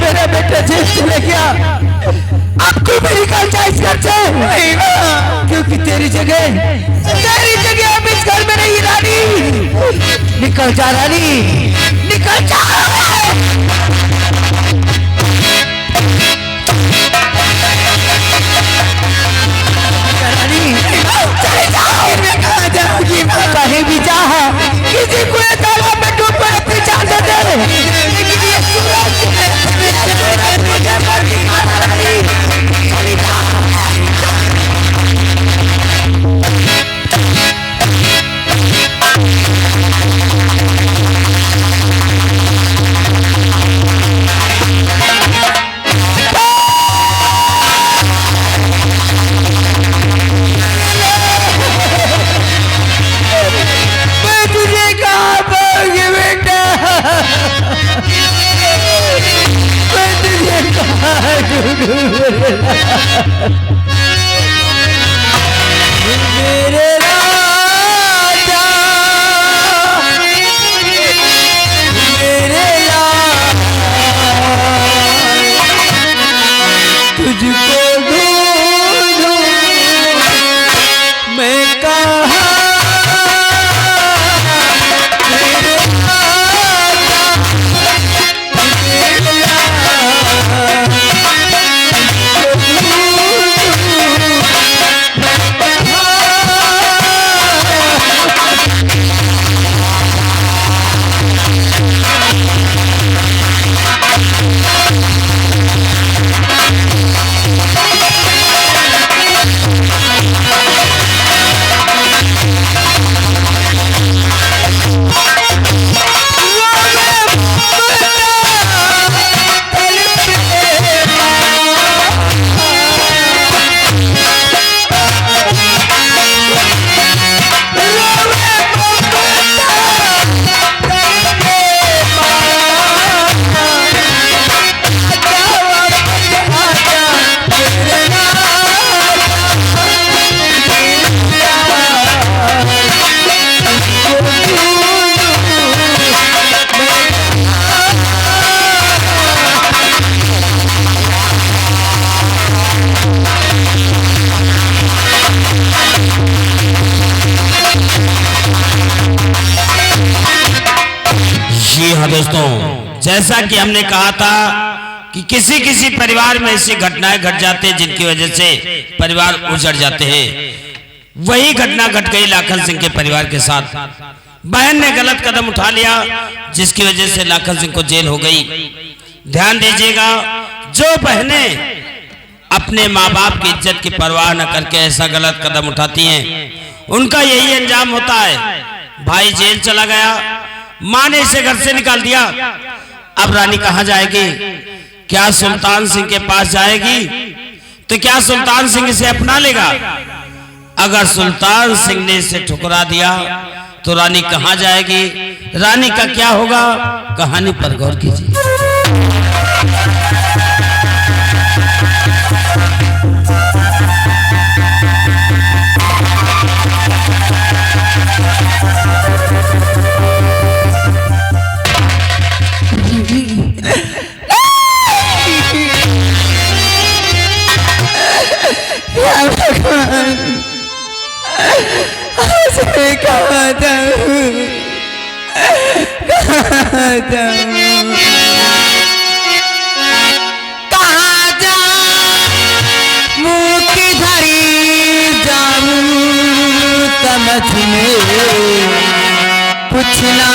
मेरा बेटा जेल चले गया, अब तू भी निकल जा इस घर से। क्योंकि तेरी जगह अब इस घर में नहीं रानी। निकल जा रानी, निकल जा। कहीं भी जा, किसी को तालाब में डूब कर अपनी जान दे दे, लेकिन ये सूरज मुझे मर नहीं माना रानी। चली जा। मेरे राजा, मेरे लाल, तुझको ढूंढूं मैं कहाँ। दोस्तों, जैसा कि हमने कहा था कि किसी किसी परिवार में ऐसी घटनाएं घट जाते हैं जिनकी वजह से परिवार उजड़ जाते हैं। वही घटना घट गई लाखन सिंह के परिवार के साथ। बहन ने गलत कदम उठा लिया जिसकी वजह से लाखन सिंह को जेल हो गई। ध्यान दीजिएगा, जो बहनें अपने माँ बाप की इज्जत की परवाह न करके ऐसा गलत कदम उठाती हैं, उनका यही अंजाम होता है। भाई जेल चला गया, माँ ने इसे घर से निकाल दिया। अब रानी कहाँ जाएगी? क्या सुल्तान सिंह के पास जाएगी? तो क्या सुल्तान सिंह इसे अपना लेगा? अगर सुल्तान सिंह ने इसे ठुकरा दिया तो रानी कहाँ जाएगी? रानी का क्या होगा? कहानी पर गौर कीजिए। पूछना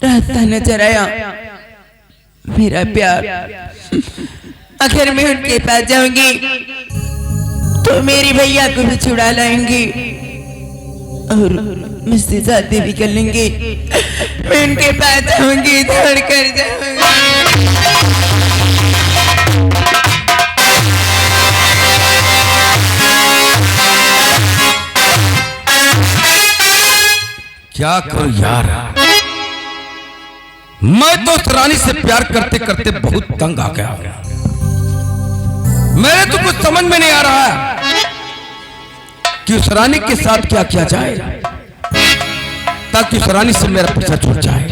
रास्ता नजर आया, मेरा प्यार। अगर मैं उनके पास जाऊंगी तो मेरे भैया को भी छुड़ा लाएंगे और मुझसे शादी भी कर लेंगे। मैं उनके पास जाऊंगी, छोड़ कर जाऊंगी। क्या करूं यार, मैं तो उस रानी से प्यार करते करते बहुत तंग आ गया। मेरे तो कुछ समझ में नहीं आ रहा है कि उस रानी के साथ क्या किया जाए ताकि उस रानी से मेरा पीछा छूट जाए।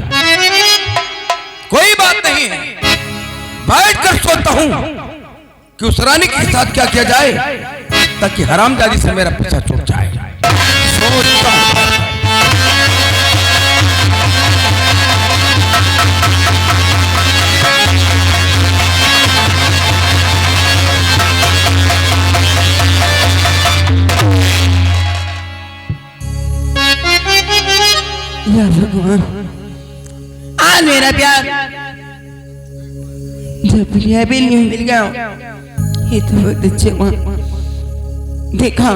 कोई बात नहीं है, बैठ कर सोचता हूं कि उस रानी के साथ क्या किया जाए ताकि हरामजादी से मेरा पीछा छूट जाए। सोचता हूं। या भगवान, आज मेरा प्यार जब हवेली में मिल गया, ये तो बहुत अच्छे हुआ। देखा,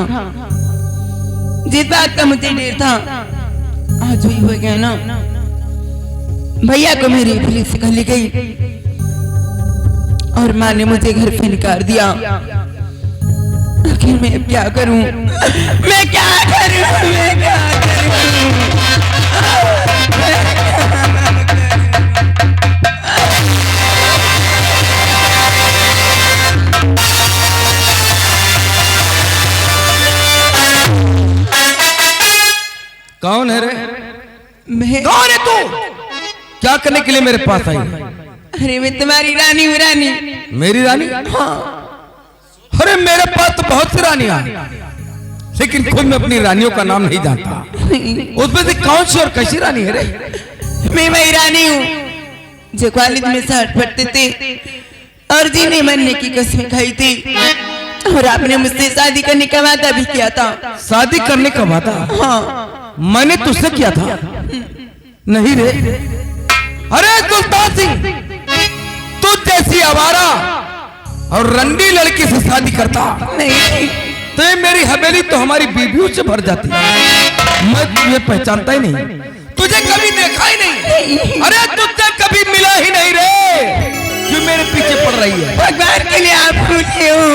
जिस बात का मुझे डर था आज वही हो गया ना। भैया को मेरी पुलिस से ले गई और माँ ने मुझे घर से निकाल दिया। आखिर मैं क्या करूं, मैं क्या करूं, मैं क्या करूं? कौन है रे? मैं कौन है तू? क्या करने के लिए मेरे पास आई? अरे मैं तुम्हारी रानी हूँ। रानी? मेरी रानी? हाँ। अरे मेरे पास तो बहुत सी रानियां, लेकिन खुद मैं अपनी रानियों का नाम नहीं जानता। उसमें से कौन सी और कैसी रानी है रे? मैं वही रानी हूँ जो कॉलेज में साथ पढ़ते थे और जीने मरने की कसमें खाई थी, और आपने मुझसे शादी करने का वादा भी किया था। शादी करने का वादा? हाँ। मैंने तुझसे किया था? नहीं रे। अरे सुल्तान सिंह, तू जैसी आवारा और रंडी लड़की से शादी करता नहीं तो ये मेरी हवेली तो हमारी बीवियों से भर जाती। मैं तुझे पहचानता ही नहीं, तुझे कभी देखा ही नहीं। अरे तुझसे कभी मिला ही नहीं रे, जो मेरे पीछे पड़ रही है। भगवान के लिए आप पूछे हो,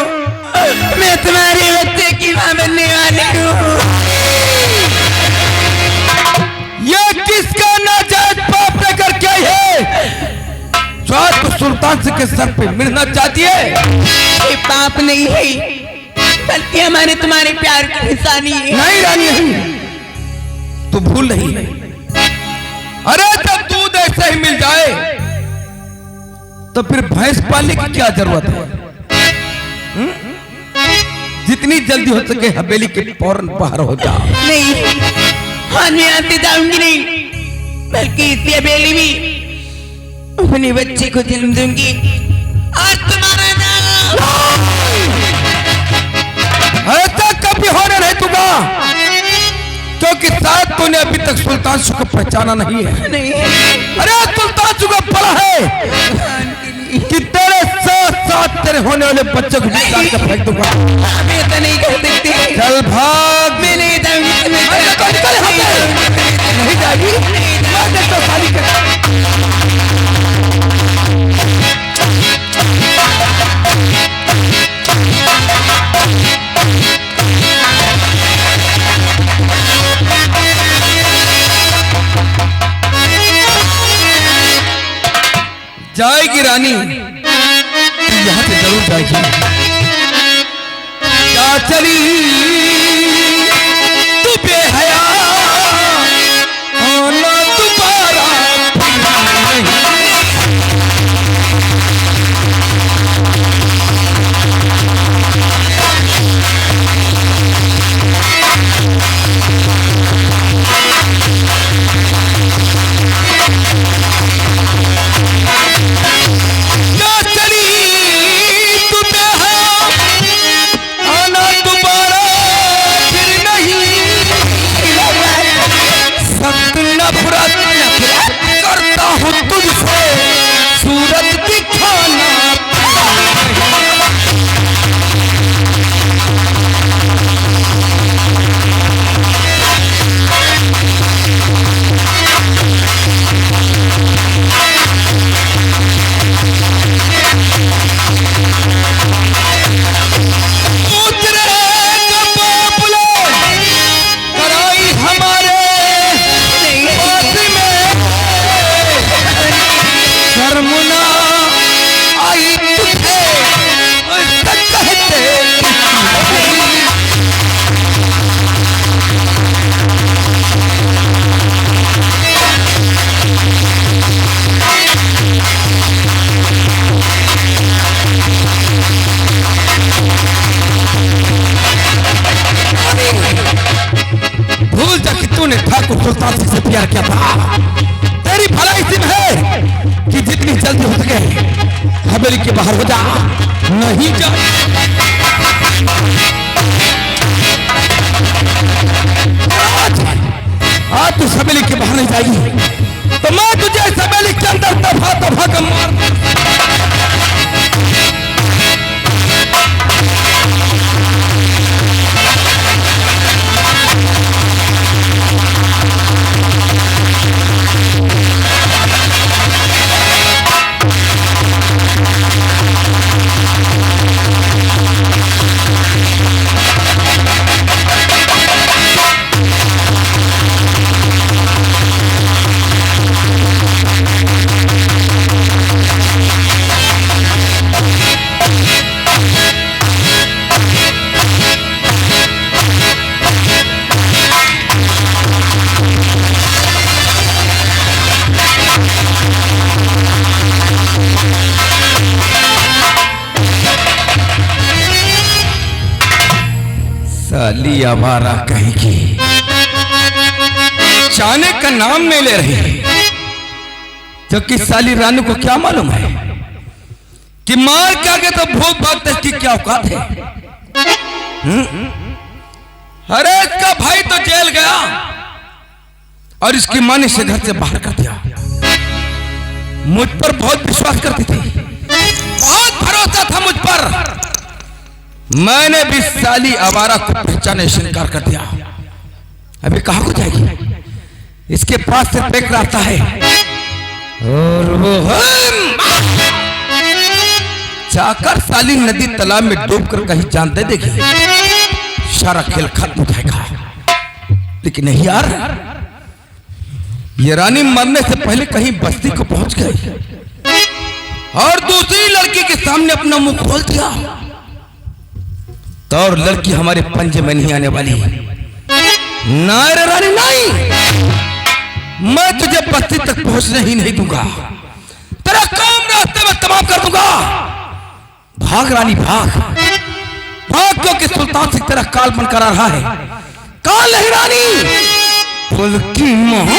मैं तुम्हारे बच्चे की मां बनने वाली हूँ। ये किसका नाजायज पाप लेकर के आई है जो आज तो सुल्तान सिंह के सर पे मिलना चाहती है? ये पाप नहीं है, बल्कि हमारे तुम्हारे प्यार की निशानी है। नहीं रानी नहीं, तू भूल रही है। अरे जब दूध ऐसे ही मिल जाए तो फिर भैंस पालने की क्या जरूरत है? जितनी जल्दी हो सके हवेली के फौरन बाहर हो जा। नहीं, हाँ मैं आते जाऊंगी नहीं, बल्कि इस हवेली में अपने बच्चे को जन्म दूंगी। आज तुम्हारा नाम ऐसा कभी होने नहीं दूंगा, क्योंकि शायद तूने अभी तक सुल्तान सिंह को पहचाना नहीं है। नहीं। अरे सुल्तान सिंह को पड़ा है कि तेरे साथ साथ तेरे होने वाले बच्चे को निकाल कर फेंक दूंगा। मैं तो नहीं कर सकती। चल भाग। मैं नहीं जाऊंगी। नहीं जाएगी, मैं तो शादी कर। जाएगी रानी, तू यहाँ से जरूर जाएगी। क्या चली तू बेहया, आना दोबारा नहीं। जितनी जल्दी हो सके हवेली के बाहर हो जा, नहीं जा। आज तू हवेली के बाहर नहीं जाएगी तो मैं तुझे हवेली के अंदर दफा दफा कर मार। साली आवारा कहेगी, चाने का नाम नहीं ले रही, क्योंकि साली रानी को क्या मालूम है कि मार के आगे तो भूख भागते इसकी क्या औकात है। अरे इसका भाई तो जेल गया और इसकी मां ने इसे घर से बाहर कर दिया। मुझ पर बहुत विश्वास करती थी, बहुत भरोसा था मुझ पर। मैंने भी साली आवारा को पहचाने से इनकार कर दिया। अभी कहां को जाएगी? इसके पास सिर्फ एक रास्ता है और वो जाकर साली नदी तालाब में डूबकर कहीं जान दे देगी, सारा खेल खत्म हो जाएगा। लेकिन नहीं यार, ये रानी मरने से पहले कहीं बस्ती को पहुंच गई और दूसरी लड़की के सामने अपना मुंह खोल दिया, तो और लड़की हमारे पंजे में नहीं आने वाली। नहीं रे रानी नहीं, मैं तुझे बस्ती तक पहुंचने ही नहीं दूंगा, तेरा काम रास्ते में तमाम कर दूंगा। भाग रानी भाग भाग, क्योंकि सुल्तान सिंह तेरा काल बनकर आ रहा है। काल नहीं रानी, फुल की मोह।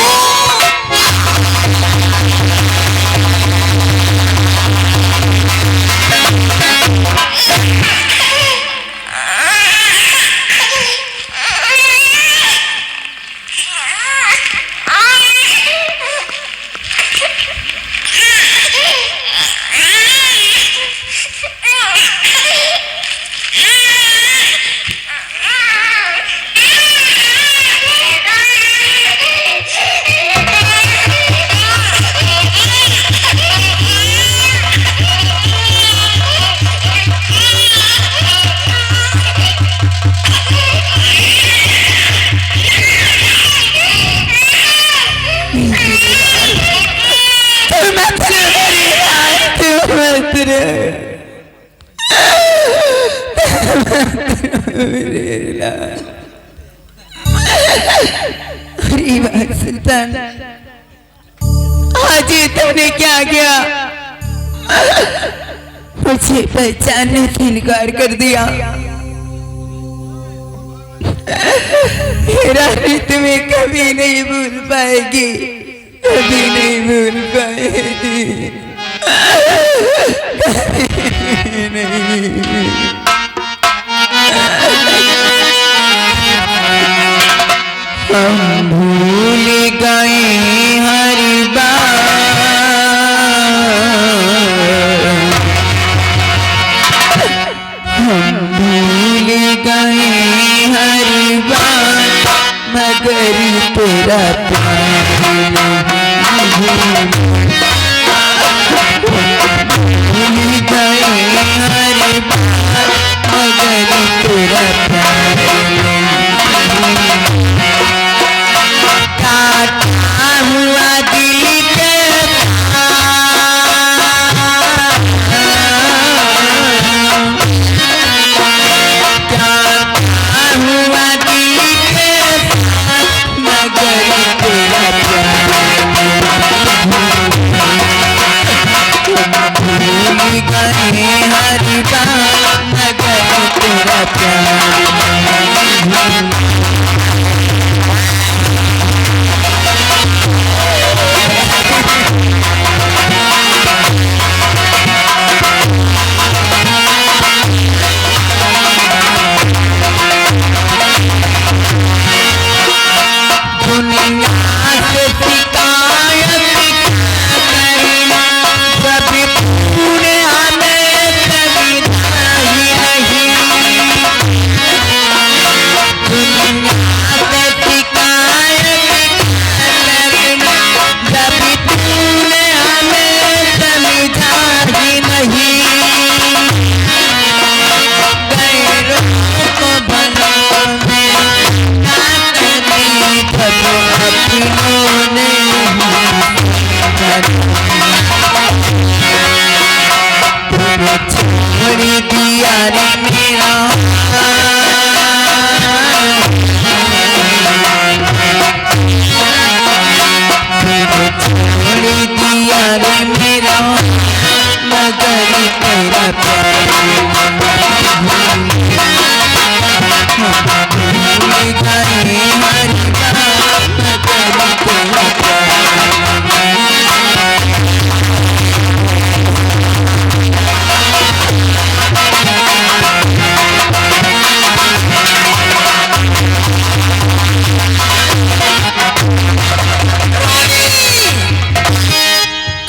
सुल्तान, आज तुमने क्या किया? मुझे पहचानने से इनकार कर दिया। रानी तुम्हें कभी नहीं भूल पाएगी, कभी नहीं भूल पाएगी, कभी नहीं। हम भूल गए हर बार, हम भूल गए हर बार, मगर तेरा प्यार नहीं भूल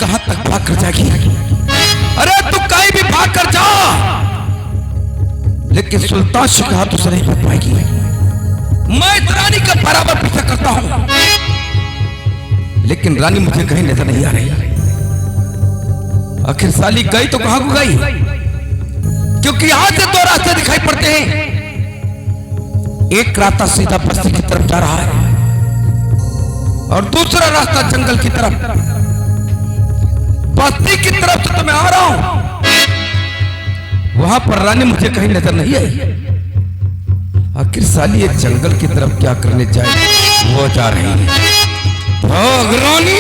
कहां तक भाग कर जाएगी? अरे तू कहीं भी भाग कर जा, लेकिन सुल्तान शाह के हाथों से नहीं बच पाएगी। मैं इस रानी का बराबर पीछा करता हूं, लेकिन रानी मुझे कहीं नजर नहीं आ रही। आखिर साली गई तो कहां को गई? क्योंकि यहां से दो रास्ते दिखाई पड़ते हैं। एक रास्ता सीधा बस्ती की तरफ जा रहा है और दूसरा रास्ता जंगल की तरफ। बस्ती की तरफ से तो मैं आ रहा हूं, वहां पर रानी मुझे कहीं नजर नहीं आई। आखिर साली ये जंगल की तरफ क्या करने जाए? वो जा रही है। भाग रानी,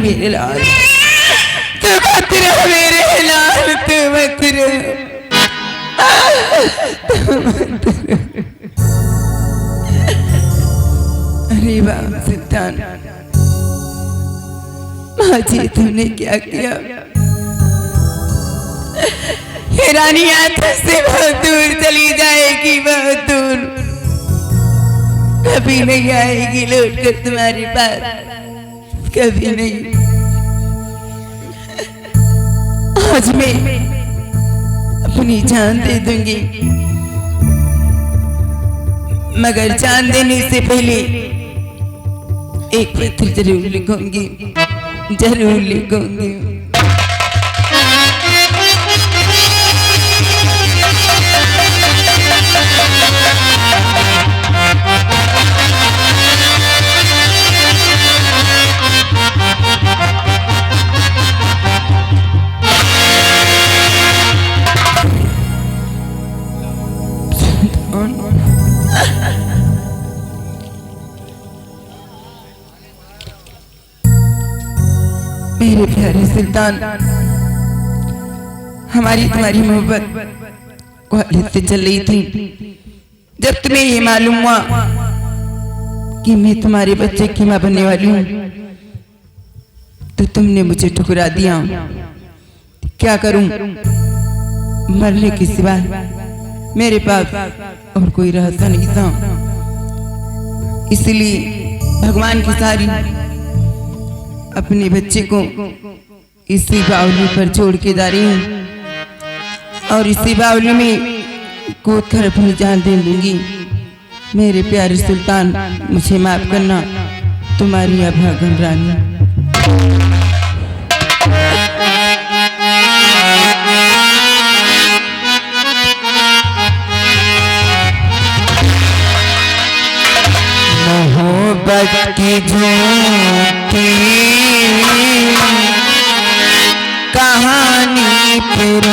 मेरे लाल, तू मत रहो मेरे लाल, तू मत रहो, तू मत रहो। अरे बाप सुल्तान, माजी तूने क्या किया? ये रानी हाथों से बहुत दूर चली जाएगी, बहुत दूर, कभी नहीं आएगी लौट कर तुम्हारे पास, कभी नहीं। आज मैं अपनी जान दे दूंगी, मगर जान देने से पहले एक पत्र जरूर लिखूंगी, जरूर लिखूंगी। मेरे प्यारे सुल्तान, हमारी तुम्हारी मोहब्बत कॉलेज से चल रही थी। जब तुम्हें ये मालूम हुआ कि मैं तुम्हारे बच्चे की मां बनने वाली हूँ, तो तुमने मुझे ठुकरा दिया। क्या करूं? मरने के सिवा मेरे पास और कोई रास्ता नहीं था। इसलिए भगवान की सारी अपने बच्चे को इसी बावली पर छोड़ के जा रही हूँ और इसी बावली में कूद कर अपनी जान दे दूंगी। मेरे प्यारे सुल्तान, मुझे माफ करना, तुम्हारी अभागन रानी। मोहब्बत की झूठी कहानी पर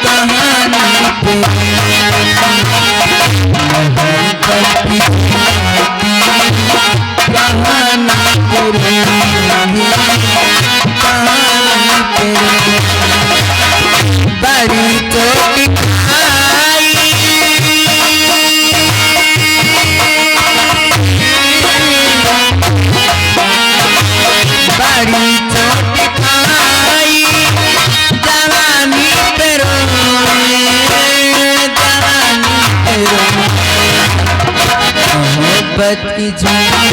कहानी पर मोहब्बत की झूठी कहानी पर कहानी पर बड़ी चोट खाई बड़ी चोट खाई जवानी पे रोए जवानी पे रोए मोहब्बत की झूठी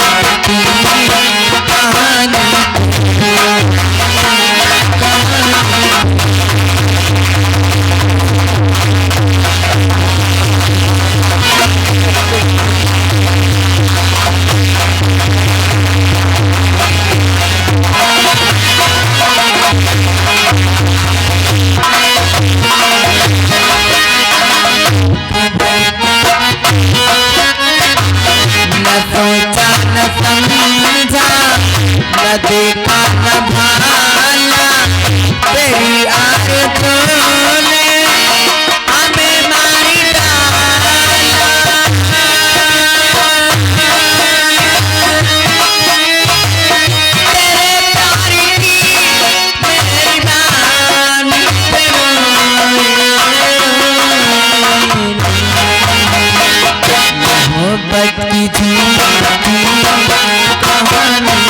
कहानी न सोचा न न भाला तेरी आरज़ू ने हमें मार डाला। तेरे प्यार की मेहरबानी मोहब्बत की झूठी कहानी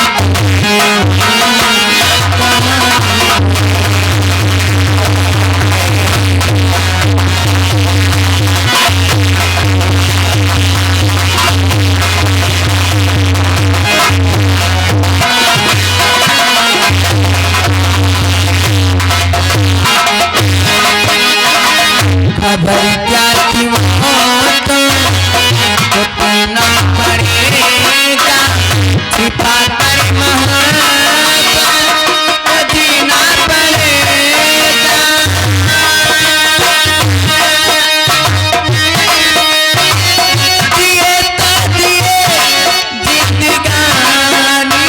खबर क्या थी मौत को पीना पड़ेगा, छिपा कर मोहब्बत जीना पड़ेगा। जिए तो जिए जिंदगानी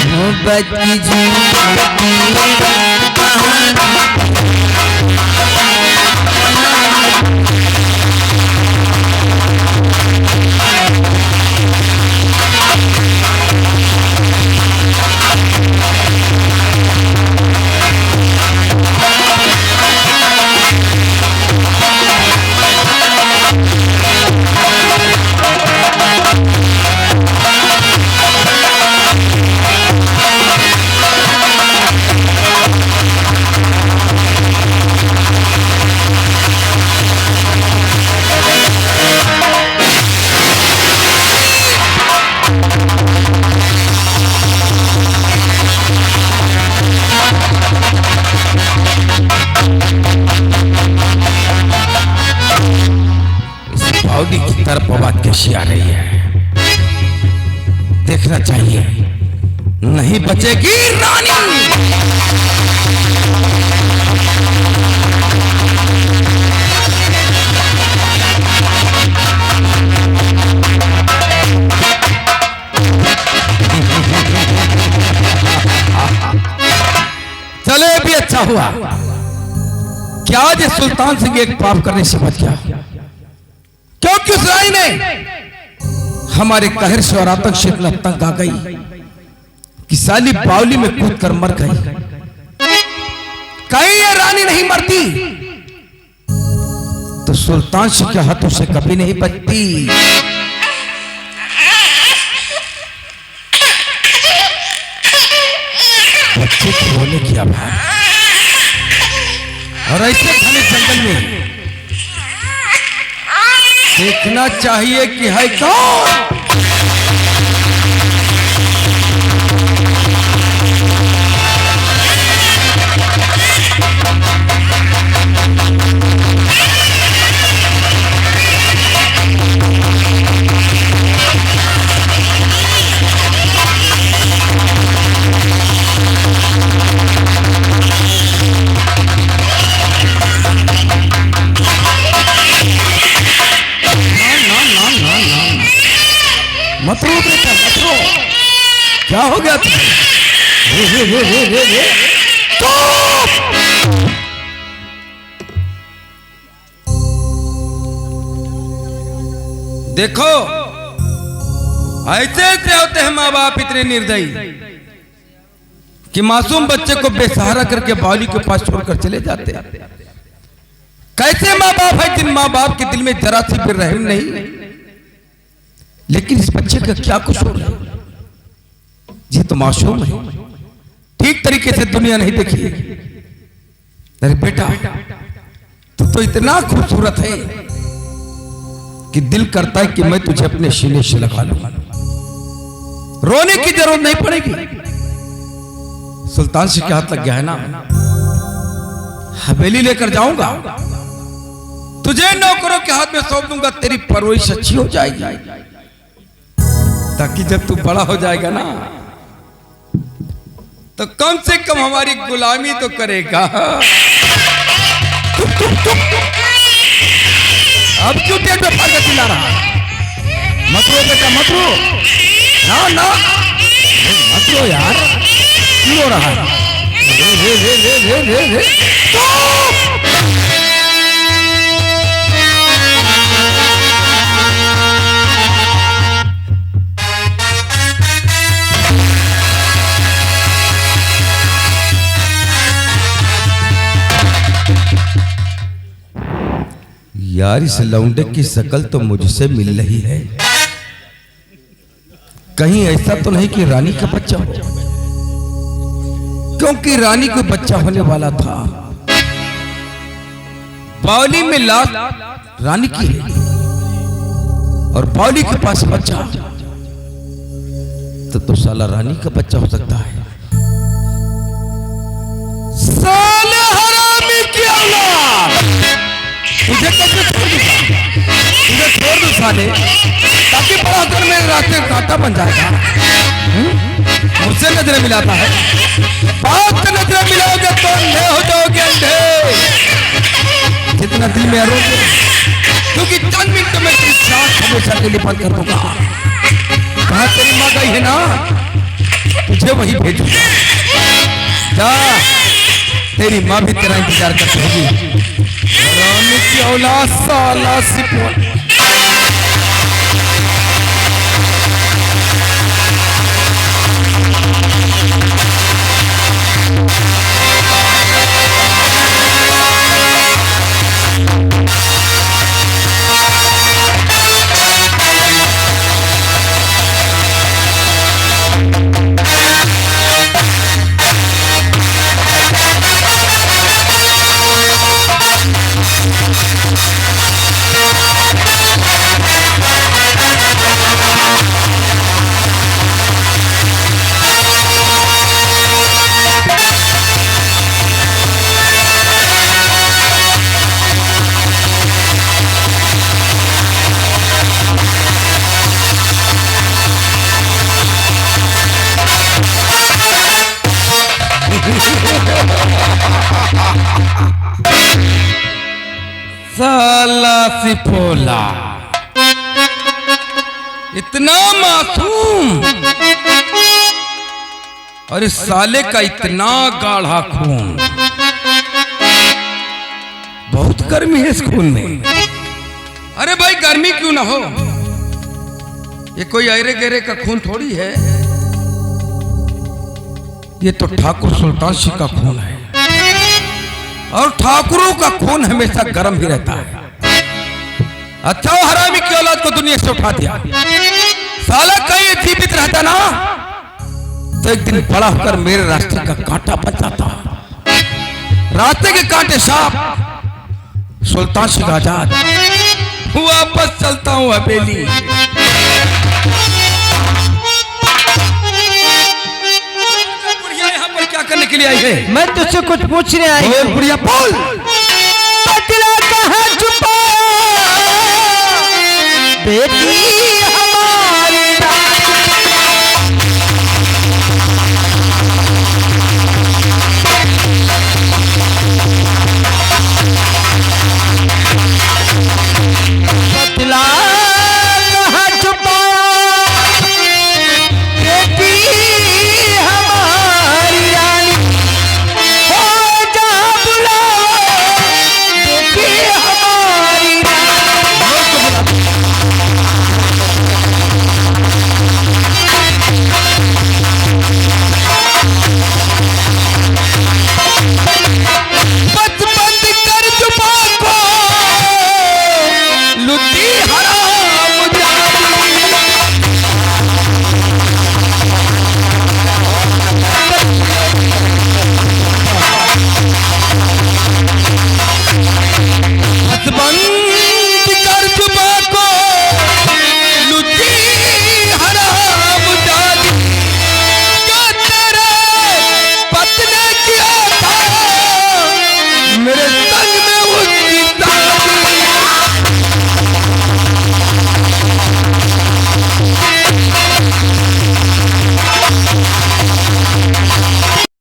मोहब्बत की झूठी कहानी। बावली की तरफ बात कैसी आ रही है, देखना चाहिए, नहीं बचेगी रानी। चले भी अच्छा हुआ क्या आज सुल्तान सिंह एक पाप करने से बच गया, क्योंकि उस रानी ने हमारे कहर से और आतंक से इतना तंग आ गई कि साली बावली में कूद कर मर गई। कहीं ये रानी नहीं मरती तो सुल्तान सिंह के हाथों से कभी नहीं बचती। बच्चे की रोने की आवाज और ऐसे घने जंगल में देखना चाहिए कि है कौन। मत रो बेटा मत रो, क्या हो गया तुम्हें? देखो ऐसे ऐसे होते हैं माँ बाप इतने निर्दयी कि मासूम बच्चे को बेसहारा करके बावली के पास छोड़कर चले जाते हैं। कैसे माँ बाप है जिन माँ बाप के दिल में जरा सी भी रहम नहीं। लेकिन इस बच्चे का क्या कसूर है, ये तो मासूम है, ठीक तरीके से दुनिया नहीं देखी। अरे बेटा तू तो इतना खूबसूरत है कि दिल करता है कि मैं तुझे अपने सीने से लगा लूं, रोने की जरूरत नहीं पड़ेगी। सुल्तान से क्या हाथ लग गया है ना, हवेली लेकर जाऊंगा, तुझे नौकरों के हाथ में सौंप दूंगा, तेरी परवरिश अच्छी हो जाएगी, ताकि जब तू बड़ा हो जाएगा ना तो कम से कम हमारी गुलामी तो करेगा। अब क्यों टेट में फाड़ के चिल्ला रहा है? बेटा मत रो, ना ना मत रो यार, क्यों रो रहा है? रे। यार इस लौंडे की शक्ल तो मुझसे मिल रही है, कहीं ऐसा तो नहीं कि रानी का बच्चा हो, क्योंकि रानी को बच्चा होने वाला था। बावली में लाश रानी की है और बावली के पास बच्चा, तो साला रानी का बच्चा हो सकता है। साले हरामी की औलाद, तुझे कैसे छोड़ दूंगा? तुझे छोड़ दूं साले, ताकि बड़ा होकर मेरे रास्ते कांटा बन जाएगा। मुझसे नजरें मिलाता है, बात से नजरें मिलाओगे तो अंधे हो जाओगे, अंधे। जितना दिल में रोगे, क्योंकि 10 मिनट में तेरी सांस हमेशा के लिए बंद कर दूंगा। कहाँ तेरी माँ गई है ना, तुझे वही भेजूंगा। जा, तेरी माँ भी तेरा इंतजार करती होगी। रानी की औलाद साला सिपोल। साला सिपोला, इतना मासूम और इस साले का इतना गाढ़ा खून। बहुत गर्मी है इस खून में। अरे भाई गर्मी क्यों ना हो, ये कोई अरे गहरे का खून थोड़ी है, ये तो ठाकुर सुल्तान सिंह का खून है। और ठाकुरों का खून हमेशा गर्म ही रहता है। अच्छा वो हरामी की औलाद को दुनिया से उठा दिया, साला कहीं जीवित रहता ना तो एक दिन बड़ा होकर मेरे रास्ते का कांटा बन जाता। रास्ते के कांटे साफ, सुल्तान सिंह आजाद। वापस चलता हूं हवेली। क्या करने के लिए आई है? मैं तुझसे कुछ पूछने आई बोल बुढ़िया बोल। पतला कहाँ छुपा बेटी